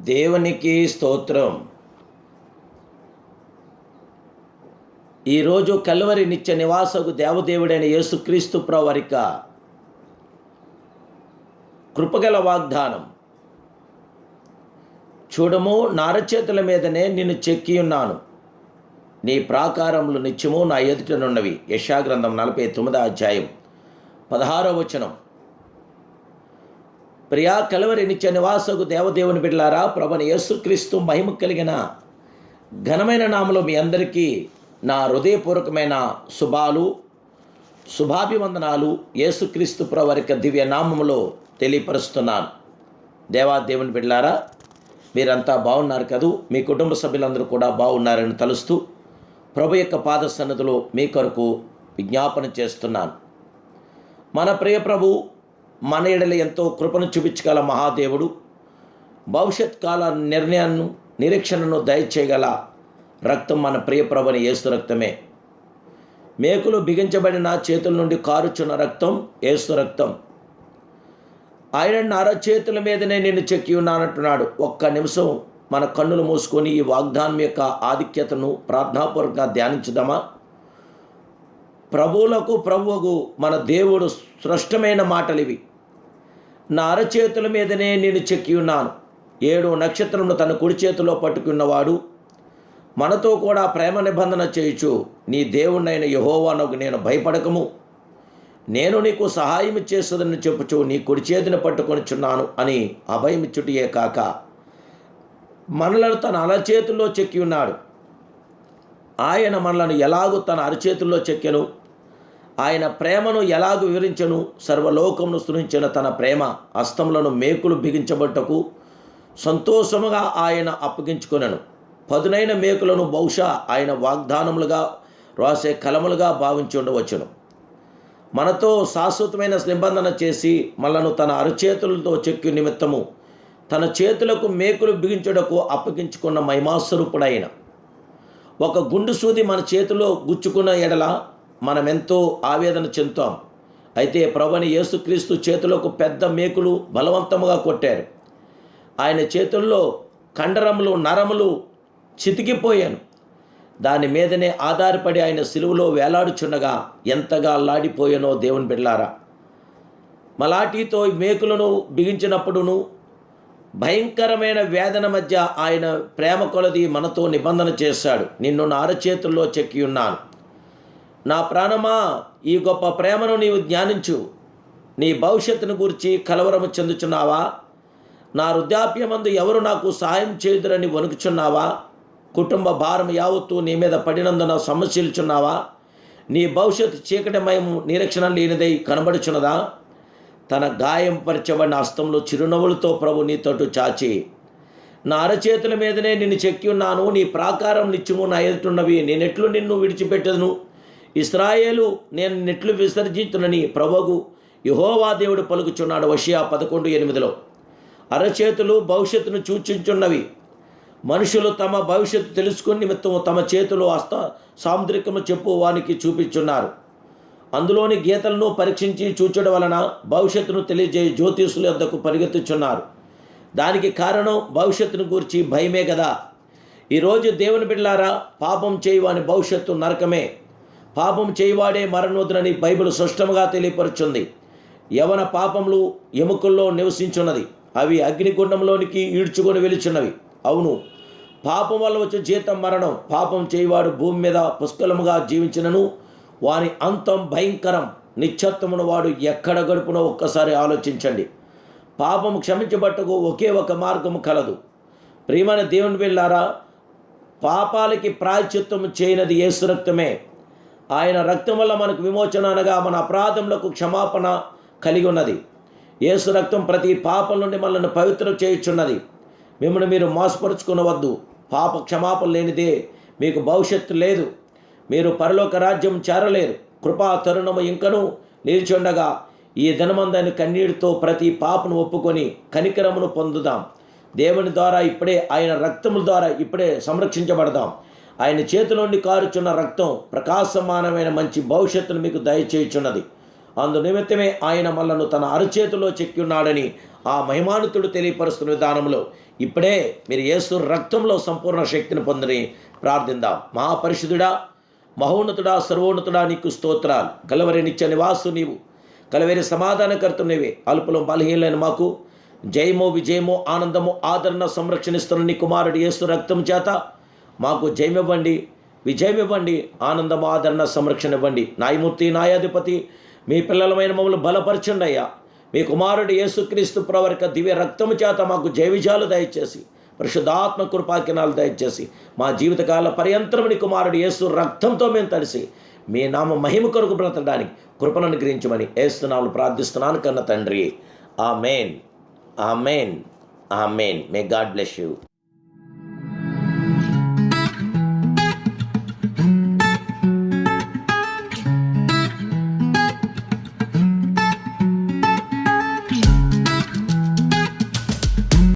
దేవునికి స్తోత్రం. ఈరోజు కల్వరి నిత్య నివాసకు దేవదేవుడైన యేసుక్రీస్తు ప్రభువారిక కృపగల వాగ్దానం. చూడము, నా అరచేతుల మీదనే నిన్ను చెక్కి ఉన్నాను, నీ ప్రాకారములు నిత్యము నా ఎదుటనున్నవి. యెషయా గ్రంథం 49వ అధ్యాయం 16వ వచనం. ప్రియా కల్వరి నిత్య నివాసకు దేవదేవుని బిడ్డలారా, ప్రభువైన యేసుక్రీస్తు మహిమ కలిగిన ఘనమైన నామములో మీ అందరికీ నా హృదయపూర్వకమైన శుభాభివందనాలు యేసుక్రీస్తు ప్రభువారిక దివ్య నామములో తెలియపరుస్తున్నాను. దేవుని బిడ్డలారా, మీరంతా బాగున్నారు కదూ? మీ కుటుంబ సభ్యులందరూ కూడా బాగున్నారని తలుస్తూ ప్రభు యొక్క పాద సన్నిధిలో మీ కొరకు విజ్ఞాపన చేస్తున్నాను. మన ప్రియ ప్రభు మన ఎడల ఎంతో కృపను చూపించగల మహాదేవుడు, భవిష్యత్ కాల నిర్ణయాన్ని నిరీక్షణను దయచేయగల రక్తం మన ప్రియ ప్రభుని యేసు రక్తమే. మేకులు బిగించబడిన చేతుల నుండి కారుచున్న రక్తం యేసు రక్తం. ఆయన అరచేతుల మీదనే నేను చెక్కి ఉన్నానంటున్నాడు. ఒక్క నిమిషం మన కన్నులు మూసుకొని ఈ వాగ్దానం యొక్క ఆధిక్యతను ప్రార్థనాపూర్వకంగా ధ్యానించుదామా? ప్రభువులకు ప్రభువుకు మన దేవుడు స్పష్టమైన మాటలు ఇవి. నా అరచేతుల మీదనే నేను చెక్కి ఉన్నాను. 7 నక్షత్రములు తన కుడి చేతిలో పట్టుకున్నవాడు, మనతో కూడా ప్రేమ నిబంధన చేయుచు, నీ దేవుణ్ణైన యెహోవానకు నేను భయపడకము, నేను నీకు సహాయం చేస్తుందని చెప్పుచు నీ కుడి చేతిని పట్టుకొనిచున్నాను అని అభయమిచ్చుటియే కాక మనలను తన అరచేతుల్లో చెక్కి ఉన్నాడు. ఆయన మనలను ఎలాగూ తన అరచేతుల్లో చెక్కెను, ఆయన ప్రేమను ఎలాగూ వివరించెను. సర్వలోకమును సృజించిన తన ప్రేమ హస్తములను మేకులు బిగించబట్టకు సంతోషముగా ఆయన అప్పగించుకొనెను. పదునైన మేకులను బహుశా ఆయన వాగ్దానములుగా రాసే కలములుగా భావించి ఉండవచ్చును. మనతో శాశ్వతమైన నిబంధన చేసి మనలను తన అరచేతులతో చెక్కి నిమిత్తము తన చేతులకు మేకులు బిగించుటకు అప్పగించుకున్న మహిమాస్వరూపుడైన ఒక గుండు సూది మన చేతిలో గుచ్చుకున్న ఎడల మనమెంతో ఆవేదన చెందుతాం. అయితే ప్రభువైన యేసుక్రీస్తు చేతులకు పెద్ద మేకులు బలవంతముగా కొట్టారు. ఆయన చేతుల్లో కండరములు నరములు చితికిపోయాను. దాని మీదనే ఆధారపడి ఆయన సిలువలో వేలాడుచుండగా ఎంతగా అల్లాడిపోయానో దేవుని బిడ్డలారా. మలాటితో మేకులను బిగించినప్పుడును భయంకరమైన వేదన మధ్య ఆయన ప్రేమ కొలది మనతో నిబంధన చేశాడు. నిన్ను నా అరచేతుల్లో చెక్కి ఉన్నాను. నా ప్రాణమా, ఈ గొప్ప ప్రేమను నీవు ధ్యానించు. నీ భవిష్యత్తును గురించి కలవరము చెందుచున్నావా? నా వృద్ధాప్యమందు ఎవరు నాకు సహాయం చేయుదురని వణుకుచున్నావా? కుటుంబ భారం యావత్తు నీ మీద పడినందున సమస్యలుచున్నావా? నీ భవిష్యత్తు చీకటిమయము నిరీక్షణ లేనిదై కనబడుచున్నదా? తన గాయం పరిచబడిన హస్తంలో చిరునవ్వులతో ప్రభు నీ తోటు చాచి, నా అరచేతుల మీదనే నిన్ను చెక్కి ఉన్నాను, నీ ప్రాకారం నిత్యము నా ఎదుటున్నవి, నేనెట్లు నిన్ను విడిచిపెట్టదును, ఇశ్రాయేలు నేను నెట్లు విసర్జించునని ప్రభువు యెహోవా దేవుడు పలుకుచున్నాడు. యెషయా 11:8. అరచేతులు భవిష్యత్తును సూచించున్నవి. మనుషులు తమ భవిష్యత్తు తెలుసుకుని నిమిత్తము తమ చేతులు హస్త సాముద్రికము చెప్పు వానికి చూపించున్నారు. అందులోని గీతలను పరీక్షించి చూచడం వలన భవిష్యత్తును తెలియజేయ జ్యోతిషుల వద్దకు పరిగెత్తుచున్నారు. దానికి కారణం భవిష్యత్తును గురించి భయమే కదా. ఈరోజు దేవుని బిడ్డలారా, పాపం చేయవాని భవిష్యత్తు నరకమే, పాపం చేయవాడే మరణోద్రని బైబిల్ స్పష్టంగా తెలియపరుచుంది. యవన పాపములు ఎముకల్లో నివసించున్నది, అవి అగ్నిగుండంలోనికి ఈడ్చుకొని వెలుచున్నవి. అవును, పాపం వల్ల వచ్చే జీతం మరణం. పాపం చేయవాడు భూమి మీద పుష్కలముగా జీవించినను వాని అంతం భయంకరం. నిశ్చత్వమును వాడు ఎక్కడ గడుపునో ఒక్కసారి ఆలోచించండి. పాపము క్షమించబట్టకు ఒకే ఒక మార్గము కలదు. ప్రియమైన దేవుని బిడ్డలారా, పాపాలకి ప్రాయశ్చిత్తము చేయనది యేసు రక్తమే. ఆయన రక్తం వల్ల మనకు విమోచన, అనగా మన అపరాధములకు క్షమాపణ కలిగి ఉన్నది. యేసు రక్తం ప్రతి పాపం నుండి మనల్ని పవిత్రం చేయుచున్నది. మిమ్మల్ని మీరు మోసపరుచుకునవద్దు. పాప క్షమాపణ లేనిదే మీకు భవిష్యత్తు లేదు. మీరు పరలోక రాజ్యం చేరలేరు. కృపా తరుణము ఇంకను నిలిచుండగా ఈ దినమందని కన్నీటితో ప్రతి పాపను ఒప్పుకొని కనికరమును పొందుదాం. దేవుని ద్వారా ఇప్పుడే, ఆయన రక్తముల ద్వారా ఇప్పుడే సంరక్షించబడదాం. ఆయన చేతిలోని కారుచున్న రక్తం ప్రకాశమానమైన మంచి భవిష్యత్తును మీకు దయచేయుచున్నది. అందు నిమిత్తమే ఆయన మనలను తన అరచేతిలో చెక్కి ఉన్నాడని ఆ మహిమానుతుడు తెలియపరుస్తున్న విధానంలో ఇప్పుడే మీరు యేసు రక్తంలో సంపూర్ణ శక్తిని పొందని ప్రార్థిద్దాం. మహాపరిశుద్ధుడా, మహోన్నతుడా, సర్వోన్నతుడా, నీకు స్తోత్రాలు. కలవరి నిత్య నివాసు నీవు, కలవరి సమాధానకర్త నీవే. అల్పులం బలహీనమైన మాకు జయమో, విజయమో, ఆనందము, ఆదరణ, సంరక్షణిస్తున్న నీ కుమారుడు యేసు రక్తం చేత మాకు జయమివ్వండి, విజయమివ్వండి, ఆనందము, ఆదరణ, సంరక్షణ ఇవ్వండి. న్యాయమూర్తి, న్యాయాధిపతి, మీ పిల్లలమైన మమ్మల్ని బలపరచండి అయ్యా. మీ కుమారుడు యేసుక్రీస్తు ప్రవర్క దివ్య రక్తము చేత మాకు జయ విజయాలు దయచేసి, పరిశుద్ధాత్మ కృపాకినాలు దయచేసి, మా జీవితకాల పర్యంతరం నీ కుమారుడు యేసు రక్తంతో మేము తడిసి మీ నామ మహిమ కొరకు బ్రతకడానికి కృపను అనుగ్రహించమని యేసునామములో ప్రార్థిస్తున్నాను కన్న తండ్రి. ఆమేన్, ఆమేన్, ఆమేన్. May God bless you.